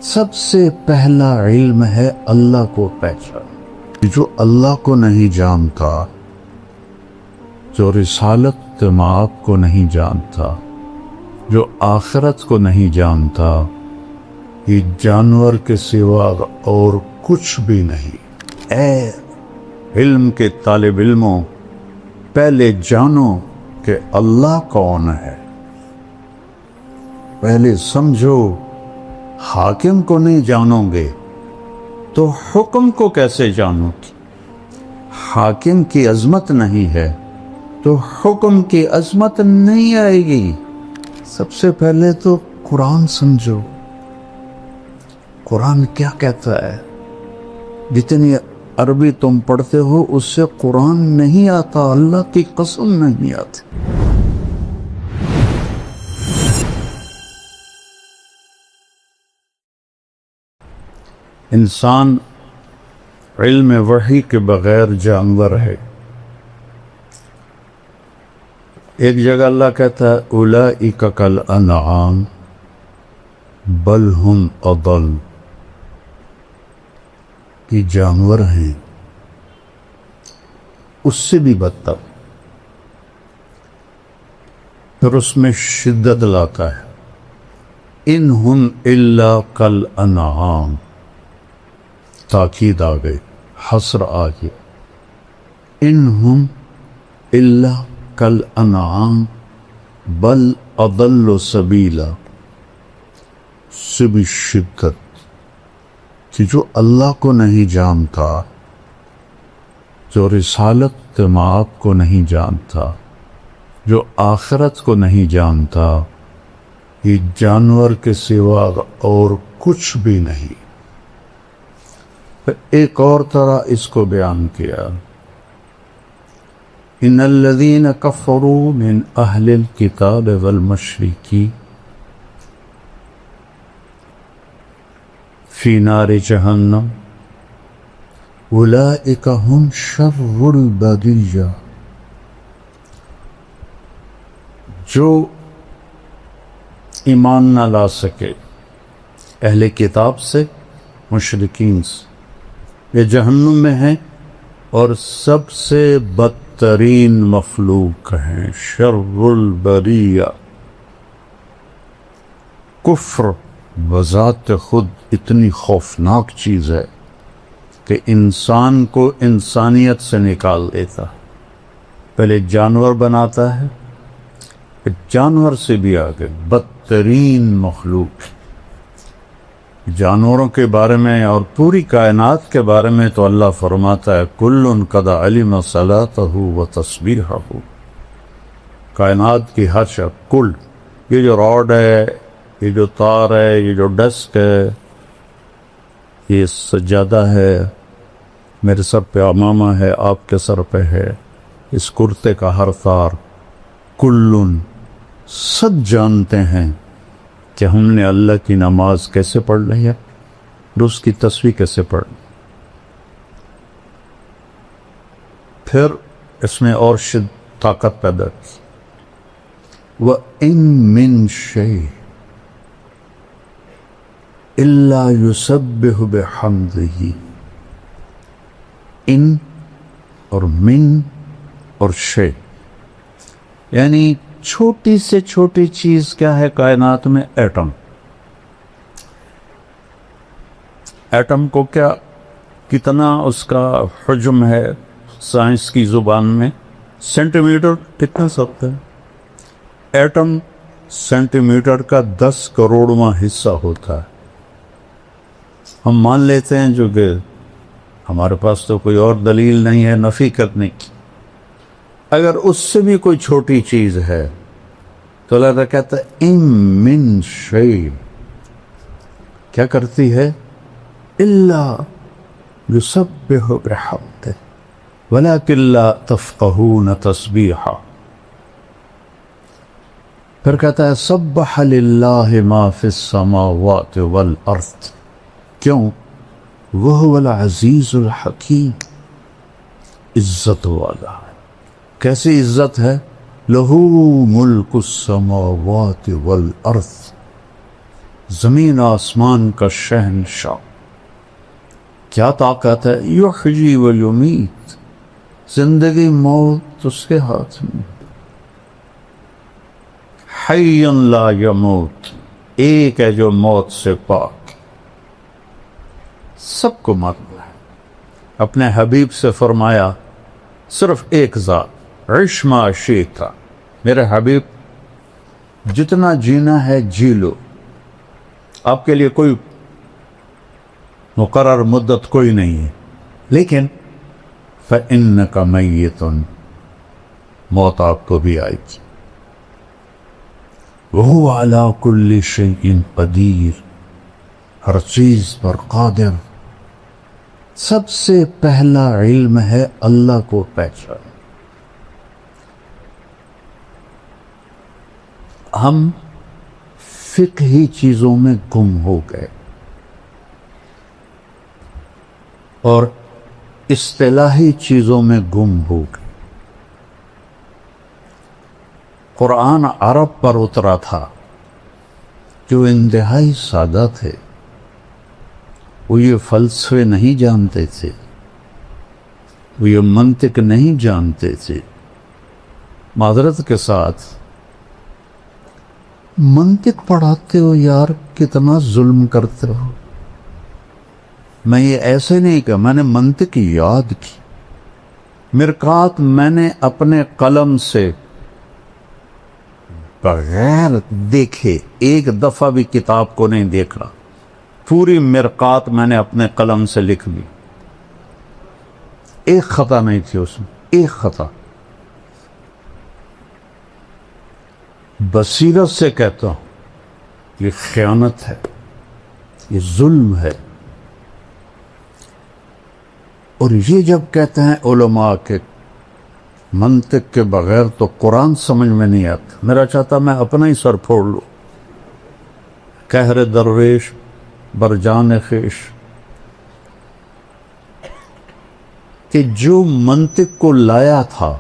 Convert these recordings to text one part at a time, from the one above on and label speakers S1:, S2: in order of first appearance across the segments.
S1: سب سے پہلا علم ہے اللہ کو پہچان. جو اللہ کو نہیں جانتا، جو رسالت مآب کو نہیں جانتا، جو آخرت کو نہیں جانتا، یہ جانور کے سوا اور کچھ بھی نہیں. اے علم کے طالب علموں، پہلے جانو کہ اللہ کون ہے. پہلے سمجھو. حاکم کو نہیں جانو گے تو حکم کو کیسے جانو گے؟ حاکم کی عظمت نہیں ہے تو حکم کی عظمت نہیں آئے گی. سب سے پہلے تو قرآن سمجھو. قرآن کیا کہتا ہے؟ جتنی عربی تم پڑھتے ہو اس سے قرآن نہیں آتا، اللہ کی قسم نہیں آتی. انسان علم وحی کے بغیر جانور ہے. ایک جگہ اللہ کہتا ہے اولئک کالانعام بل ہم اضل. یہ جانور ہیں، اس سے بھی بدتر. پھر اس میں شدت لاتا ہے ان ہم الا کالانعام. تاکید آ گئی، حصر آ گیا. ان ہم الا کالانعام بل اضل سبیلا. سے بھی شدت کہ جو اللہ کو نہیں جانتا، جو رسالت مآب کو نہیں جانتا، جو آخرت کو نہیں جانتا، یہ جانور کے سوا اور کچھ بھی نہیں. ایک اور طرح اس کو بیان کیا، ان الذین کفروا من اہل الکتاب والمشرکین فی نار جہنم اولئک ہم شر البریہ. جو ایمان نہ لا سکے اہل کتاب سے، مشرکین سے، یہ جہنم میں ہیں اور سب سے بدترین مخلوق ہیں، شر البریہ. کفر بذات خود اتنی خوفناک چیز ہے کہ انسان کو انسانیت سے نکال دیتا. پہلے جانور بناتا ہے، پھر جانور سے بھی آگے بدترین مخلوق. جانوروں کے بارے میں اور پوری کائنات کے بارے میں تو اللہ فرماتا ہے کل قد علم صلاتہ و تسبیحہ. کائنات کی ہر شے، کل، یہ جو راڈ ہے، یہ جو تار ہے، یہ جو ڈسک ہے، یہ سجادہ ہے، میرے سر پہ امامہ ہے، آپ کے سر پہ ہے، اس کرتے کا ہر تار، کلن، سب جانتے ہیں کہ ہم نے اللہ کی نماز کیسے پڑھ لی ہے اور اس کی تسبیح کیسے پڑھ لی. پھر اس میں اور طاقت پیدا کی. وَإِن مِّن شَيْءٍ إِلَّا يُسَبِّحُ بِحَمْدِهِ. ان اور من اور شے، یعنی چھوٹی سے چھوٹی چیز کیا ہے کائنات میں؟ ایٹم. ایٹم کو کیا، کتنا اس کا حجم ہے سائنس کی زبان میں؟ Centimetre. کتنا سخت ہے ایٹم؟ سینٹی میٹر کا 10 کروڑواں حصہ ہوتا ہے. ہم مان لیتے ہیں جو کہ ہمارے پاس تو کوئی اور دلیل نہیں ہے نفی کرنے کی. اگر اس سے بھی کوئی چھوٹی چیز ہے تو اللہ تعالیٰ کہتا ہے ان من شیء، کیا کرتی ہے؟ الا یسبح بحمدہ ولکن لا تفقہون تسبیحہ. پھر کہتا ہے سبح للہ ما فی السماوات والارض. کیوں؟ وہو العزیز الحکیم. عزت والا ہے. کیسی عزت ہے؟ لہو ملک السماوات والارض. زمین آسمان کا شہنشاہ، کیا طاقت ہے؟ یحیی و یمیت، زندگی موت اس کے ہاتھ میں، حی لا یموت، ایک ہے جو موت سے پاک، سب کو مرنا ہے۔ اپنے حبیب سے فرمایا صرف ایک ذات، عش ما شئت، میرے حبیب جتنا جینا ہے جی لو، آپ کے لیے کوئی مقرر مدت کوئی نہیں ہے، لیکن فَإِنَّكَ مَيِّتٌ، موت آپ کو بھی آئے گی۔ وَهُوَ عَلَىٰ كُلِّ شَيْءٍ قَدِيرٌ، ہر چیز پر قادر۔ سب سے پہلا علم ہے اللہ کو پہچان۔ ہم فقہی چیزوں میں گم ہو گئے اور اصطلاحی چیزوں میں گم ہو گئے۔ قرآن عرب پر اترا تھا جو انتہائی سادہ تھے، وہ یہ فلسفے نہیں جانتے تھے، وہ یہ منطق نہیں جانتے تھے۔ معذرت کے ساتھ منطق پڑھاتے ہو یار، کتنا ظلم کرتے ہو۔ میں یہ ایسے نہیں کہ میں نے منطق یاد کی، مرقات میں نے اپنے قلم سے بغیر دیکھے ایک دفعہ بھی کتاب کو نہیں دیکھا، پوری مرقات میں نے اپنے قلم سے لکھ لی، ایک خطا نہیں تھی اس میں، ایک خطا۔ بصیرت سے کہتا ہوں یہ خیانت ہے، یہ ظلم ہے۔ اور یہ جب کہتے ہیں علماء کے منطق کے بغیر تو قرآن سمجھ میں نہیں آتا، میرا چاہتا میں اپنا ہی سر پھوڑ لوں۔ قہر درویش برجان خیش، کہ جو منطق کو لایا تھا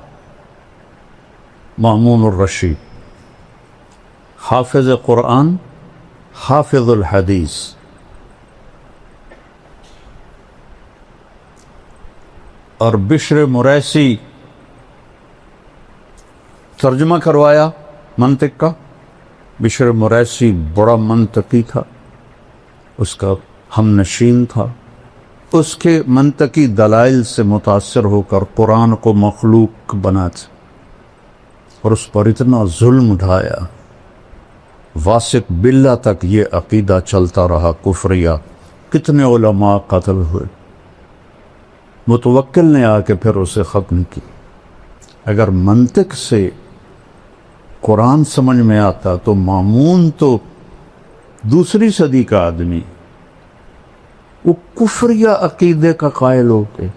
S1: مامون الرشید، حافظ قرآن، حافظ الحدیث، اور بشر مریسی ترجمہ کروایا منطق کا۔ بشر مریسی بڑا منطقی تھا، اس کا ہم نشین تھا، اس کے منطقی دلائل سے متاثر ہو کر قرآن کو مخلوق بناتے اور اس پر اتنا ظلم ڈھایا، واسق باللہ تک یہ عقیدہ چلتا رہا کفریہ، کتنے علماء قتل ہوئے۔ متوکل نے آ کے پھر اسے ختم کی۔ اگر منطق سے قرآن سمجھ میں آتا تو مامون تو دوسری صدی کا آدمی، وہ کفریہ عقیدے کا قائل ہو کے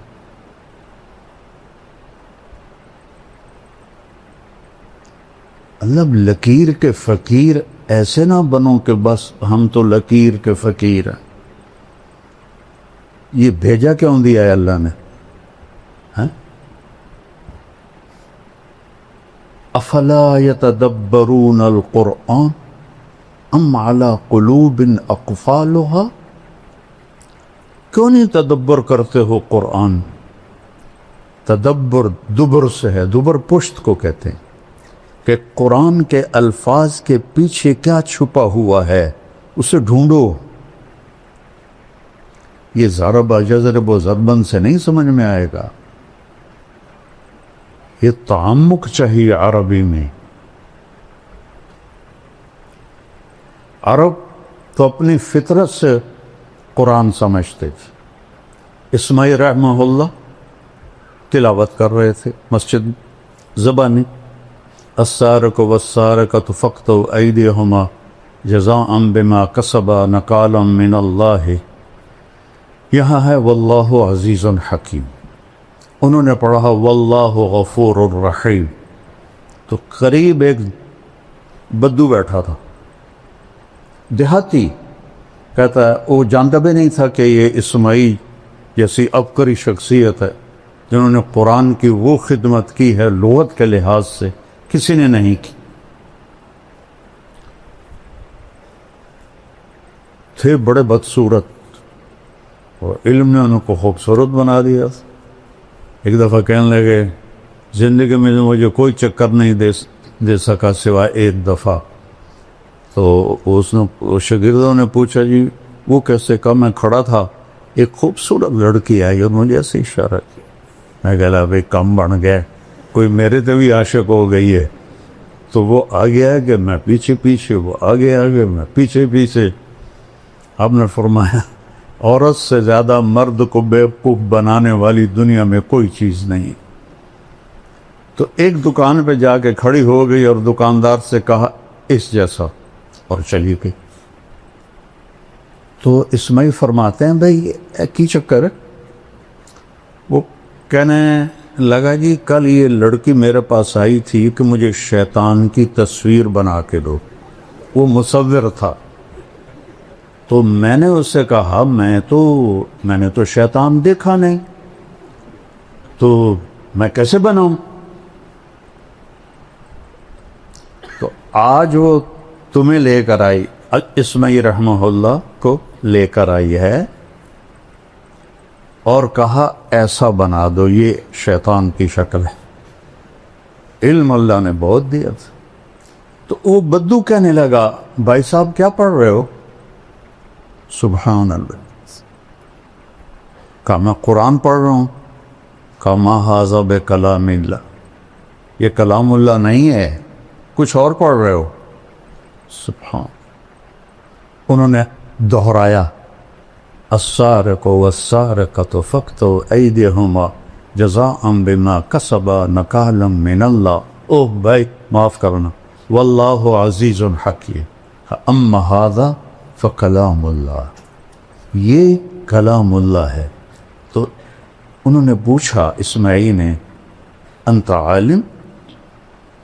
S1: اللہ لکیر کے فقیر ایسے نہ بنو کہ بس ہم تو لکیر کے فقیر ہیں۔ یہ بھیجا کیوں دیا ہے اللہ نے؟ افلا یتدبرون القرآن ام علی قلوب اقفالها، کیوں نہیں تدبر کرتے ہو قرآن؟ تدبر دبر سے ہے، دبر پشت کو کہتے ہیں کہ قرآن کے الفاظ کے پیچھے کیا چھپا ہوا ہے اسے ڈھونڈو۔ یہ ضرب یضرب و ضربن سے نہیں سمجھ میں آئے گا، یہ تعمق چاہیے عربی میں۔ عرب تو اپنی فطرت سے قرآن سمجھتے تھے۔ اسماعیل رحمہ اللہ تلاوت کر رہے تھے مسجد زبانی، السارق والسارقۃ فاقطعوا ایدیہما جزاء بما کسبا نکالا من اللہ، یہاں ہے واللہ عزیز حکیم، انہوں نے پڑھا واللہ غفور الرحیم، تو قریب ایک بدو بیٹھا تھا دیہاتی، کہتا ہے وہ جانتا بھی نہیں تھا کہ یہ اسماعیل جیسی عبقری شخصیت ہے جنہوں نے قرآن کی وہ خدمت کی ہے لغت کے لحاظ سے کسی نے نہیں کی۔ تھے بڑے بدصورت اور علم نے ان کو خوبصورت بنا دیا. ایک دفعہ کہنے لگے زندگی میں مجھے کوئی چکر نہیں دے سکا سوائے ایک دفعہ. تو شاگردوں نے پوچھا جی وہ کیسے؟ کہا میں کھڑا تھا ایک خوبصورت لڑکی آئی اور مجھے ایسے اشارہ کیا. میں کہا بھائی کم بن گیا, کوئی میرے تے بھی عاشق ہو گئی ہے. تو وہ آگے آگے میں پیچھے پیچھے, وہ آگے آگے میں پیچھے پیچھے. آپ نے فرمایا عورت سے زیادہ مرد کو بیوقوف بنانے والی دنیا میں کوئی چیز نہیں. تو ایک دکان پہ جا کے کھڑی ہو گئی اور دکاندار سے کہا اس جیسا, اور چلی گئی. تو اسماعیل فرماتے ہیں بھائی کی چکر ہے؟ وہ کہنے لگا جی کل یہ لڑکی میرے پاس آئی تھی کہ مجھے شیطان کی تصویر بنا کے دو. وہ مصور تھا. تو میں نے اس سے کہا میں نے تو شیطان دیکھا نہیں, تو میں کیسے بناؤں؟ تو آج وہ تمہیں لے کر آئی, اسماعیل رحمہ اللہ کو لے کر آئی ہے اور کہا ایسا بنا دو, یہ شیطان کی شکل ہے. علم اللہ نے بہت دیا تھا. تو وہ بدو کہنے لگا بھائی صاحب کیا پڑھ رہے ہو؟ سبحان اللہ. کہا میں قرآن پڑھ رہا ہوں. کہا ما ھذا بکلام اللہ, یہ کلام اللہ نہیں ہے, کچھ اور پڑھ رہے ہو. سبحان. انہوں نے دہرایا السارق والسارقة فاقطعوا أيديهما جزاء بما کسبا نکالا من اللہ. اوہ بھائی معاف کرنا, واللہ عزیز حکیم. اما ھذا فکلام اللہ, یہ کلام اللہ ہے. تو انہوں نے پوچھا اسماعیل نے انت عالم,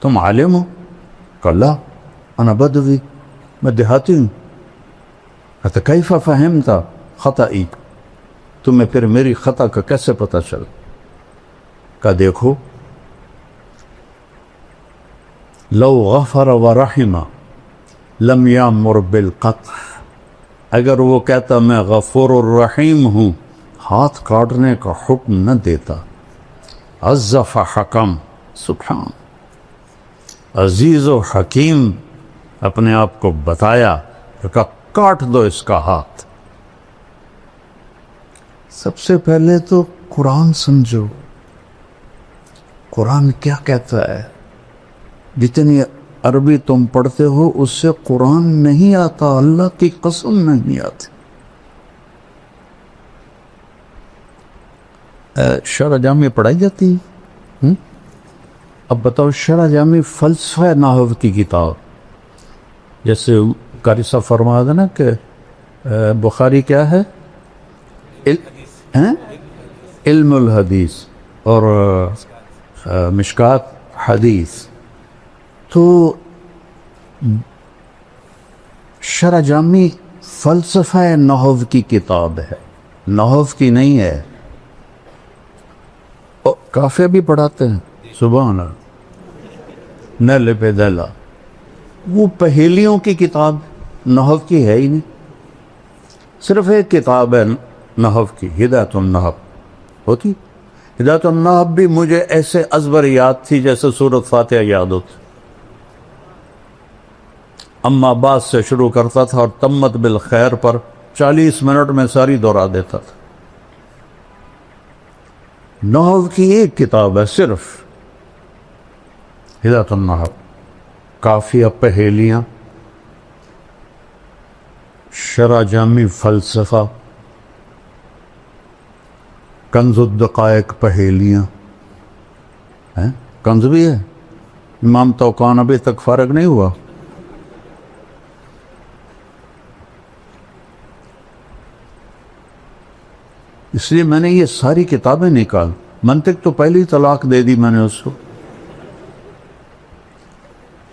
S1: تم عالم ہو؟ کہا انا بدوی, میں دیہاتی ہوں. کہتا کیف فہمت خطئی, تمہیں پھر میری خطا کا کیسے پتہ چلا؟ کہا دیکھو لو غفر ورحم لم یامر بالقطع, اگر وہ کہتا میں غفور الرحیم ہوں ہاتھ کاٹنے کا حکم نہ دیتا. عز فحکم. سبحان. عزیز و حکیم اپنے آپ کو بتایا, کہا کاٹ دو اس کا ہاتھ. سب سے پہلے تو قرآن سمجھو, قرآن کیا کہتا ہے. جتنی عربی تم پڑھتے ہو اس سے قرآن نہیں آتا, اللہ کی قسم نہیں آتی. شرح جامع پڑھائی جاتی ہے. اب بتاؤ شرح جامع فلسفہ نحو کی کتاب, جیسے قاری صاحب فرما دینا کہ بخاری کیا ہے؟ علم الحدیث اور مشکات حدیث. تو شرح جامع فلسفہ نحو کی کتاب ہے, نحو کی نہیں ہے. کافیہ بھی پڑھاتے ہیں. سبحان اللہ. نیل پہ دلا, وہ پہیلیوں کی کتاب نحو کی ہے ہی نہیں. صرف ایک کتاب ہے نحو کی, ہدایت النحو ہوتی. ہدایت النحو بھی مجھے ایسے ازبر یاد تھی جیسے سورۃ فاتحہ یاد ہوتی. اما بعد سے شروع کرتا تھا اور تمت بالخیر پر 40 منٹ میں ساری دہرا دیتا تھا. نحو کی ایک کتاب ہے صرف ہدایت النحو. کافیہ پہیلیاں, شرح جامع فلسفہ, کنز الدقائق پہیلیاں ہیں. کنز بھی ہے. امام توقان ابھی تک فارغ نہیں ہوا. اس لیے میں نے یہ ساری کتابیں نکال. منطق تو پہلی طلاق دے دی میں نے اس کو.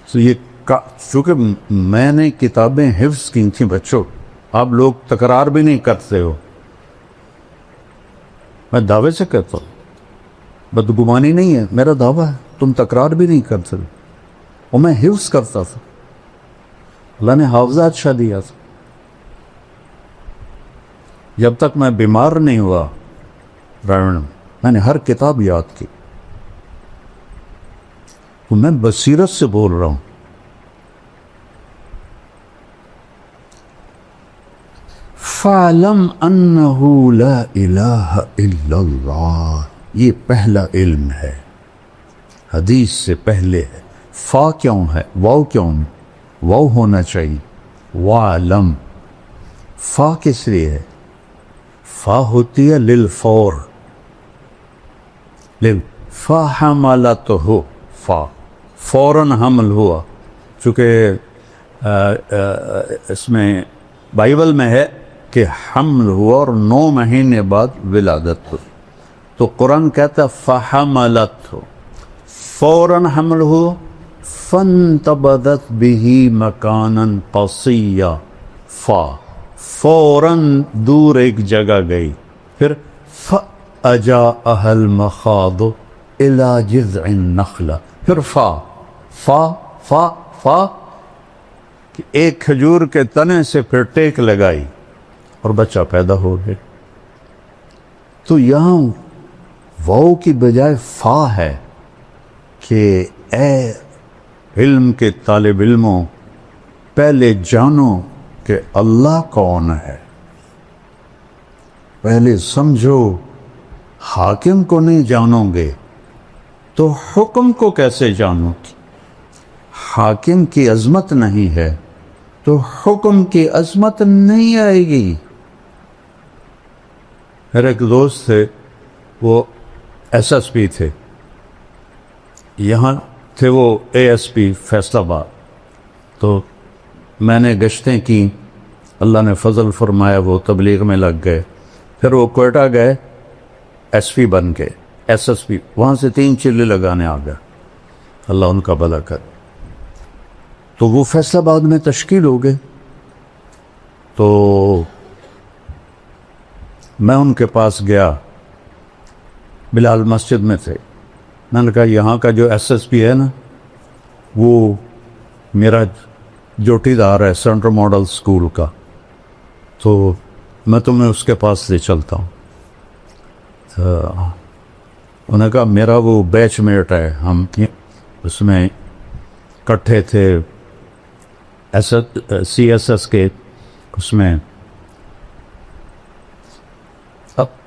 S1: تو یہ چونکہ میں نے کتابیں حفظ کی تھیں بچوں, آپ لوگ تکرار بھی نہیں کرتے ہو. میں دعوے سے کہتا ہوں, بدگمانی نہیں ہے, میرا دعویٰ ہے, تم تکرار بھی نہیں کرتے. اور میں حفظ کرتا تھا, اللہ نے حافظہ اچھا دیا تھا. جب تک میں بیمار نہیں ہوا راوڑ میں نے ہر کتاب یاد کی. تو میں بصیرت سے بول رہا ہوں. فَعْلَمْ أَنَّهُ لَا إِلَهَ إِلَّا اللَّهِ. یہ پہلا علم ہے، حدیث سے پہلے ہے. فا کیوں ہے؟ واو کیوں؟ واو ہونا چاہیے. وَعْلَمْ. فا کس لیے ہے؟ فا ہوتی ہے للفور. فَحَمَلَتْهُ. فا فوراً حمل ہوا. چونکہ اس میں بائبل میں ہے کہ حمل ہوا اور 9 مہینے بعد ولادت ہوئی. تو قرآن کہتا ہے فَحَمَلَتْهُ. فوراً حمل ہو. فَانْتَبَذَتْ بِهِ مَكَانًا قَصِيًّا. فوراً دور ایک جگہ گئی. پھر فَأَجَاءَهَا الْمَخَاضُ إِلَى جِذْعِ النَّخْلَةِ. پھر فا کہ ایک کھجور کے تنے سے پھر ٹیک لگائی اور بچہ پیدا ہو گیا. تو یہاں واو کی بجائے فا ہے کہ اے علم کے طالب علموں، پہلے جانو کہ اللہ کون ہے. پہلے سمجھو. حاکم کو نہیں جانو گے تو حکم کو کیسے جانو گے؟ حاکم کی عظمت نہیں ہے تو حکم کی عظمت نہیں آئے گی. میرے ایک دوست تھے، وہ SSP تھے، یہاں تھے وہ ASP فیصل آباد. تو میں نے گشتیں کی، اللہ نے فضل فرمایا وہ تبلیغ میں لگ گئے. پھر وہ کوئٹہ گئے، SP بن کے SSP. وہاں سے 3 چلے لگانے آ گئے. اللہ ان کا بھلا کر. تو وہ فیصل آباد میں تشکیل ہو گئے. تو میں ان کے پاس گیا، بلال مسجد میں تھے. میں نے کہا یہاں کا جو SSP ہے نا، وہ میرا جوٹی دار ہے سینٹرل ماڈل اسکول کا، تو میں تمہیں اس کے پاس لے چلتا ہوں. تو انہوں نے کہا میرا وہ بیچ میٹ ہے، ہم اس میں کٹھے تھے CSS کے اس میں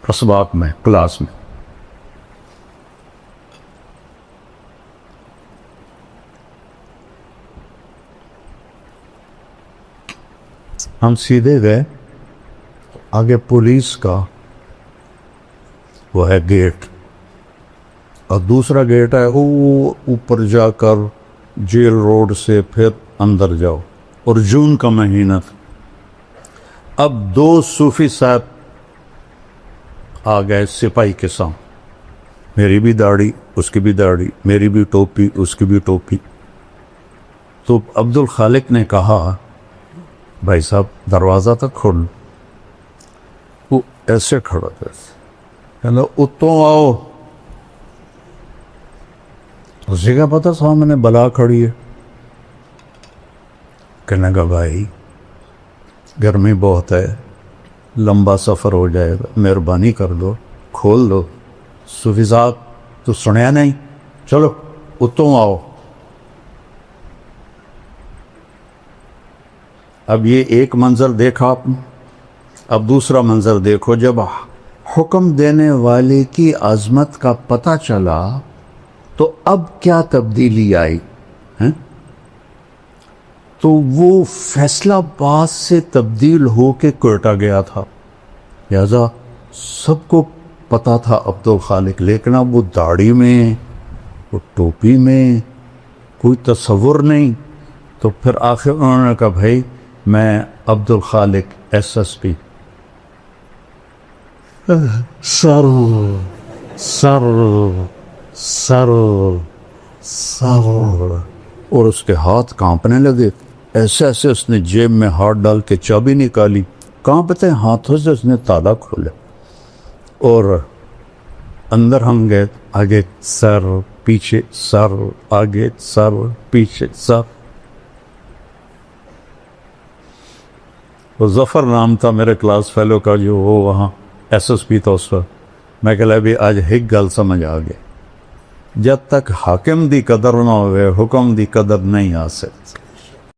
S1: اسباق میں کلاس میں. ہم سیدھے گئے، آگے پولیس کا وہ ہے گیٹ، اور دوسرا گیٹ ہے وہ اوپر جا کر جیل روڈ سے پھر اندر جاؤ. اور جون کا مہینہ تھا. اب 2 صوفی صاحب آ گئے سپاہی کے سامنے. میری بھی داڑھی، اس کی بھی داڑھی، میری بھی ٹوپی، اس کی بھی ٹوپی. تو عبد الخالق نے کہا بھائی صاحب دروازہ تک کھول. وہ ایسے کھڑا تھا، کہنا اتوں آؤ. اسی کا پتہ سامنے بلا کھڑی ہے. کہنے کا بھائی گرمی بہت ہے، لمبا سفر ہو جائے گا، مہربانی کر دو، کھول دو. صوفی صاحب تو سنیا نہیں، چلو اتوں آؤ. اب یہ ایک منظر دیکھا آپ نے، اب دوسرا منظر دیکھو. جب حکم دینے والے کی عظمت کا پتہ چلا تو اب کیا تبدیلی آئی ہیں؟ تو وہ فیصل آباد سے تبدیل ہو کے کوئٹہ گیا تھا، لہذا سب کو پتا تھا عبد الخالق. لیکن اب وہ داڑھی میں، وہ ٹوپی میں کوئی تصور نہیں. تو پھر آخر انہوں نے کہا بھائی میں عبد الخالق SSP. سر سر سر سر، اور اس کے ہاتھ کانپنے لگے. ایسے ایسے اس نے جیب میں ہاتھ ڈال کے چابی نکالی، کانپتے ہاتھوں سے اس نے تالا کھولا اور اندر ہم گئے. آگے سر پیچھے سر، آگے سر پیچھے سر. وہ ظفر نام تھا میرے کلاس فیلو کا جو وہ وہاں ایس ایس پی تھا اس وقت میں کہ بھی آج ایک گل سمجھ آ گئی جب تک حاکم دی قدر نہ ہوئے حکم دی قدر نہیں آ سکتی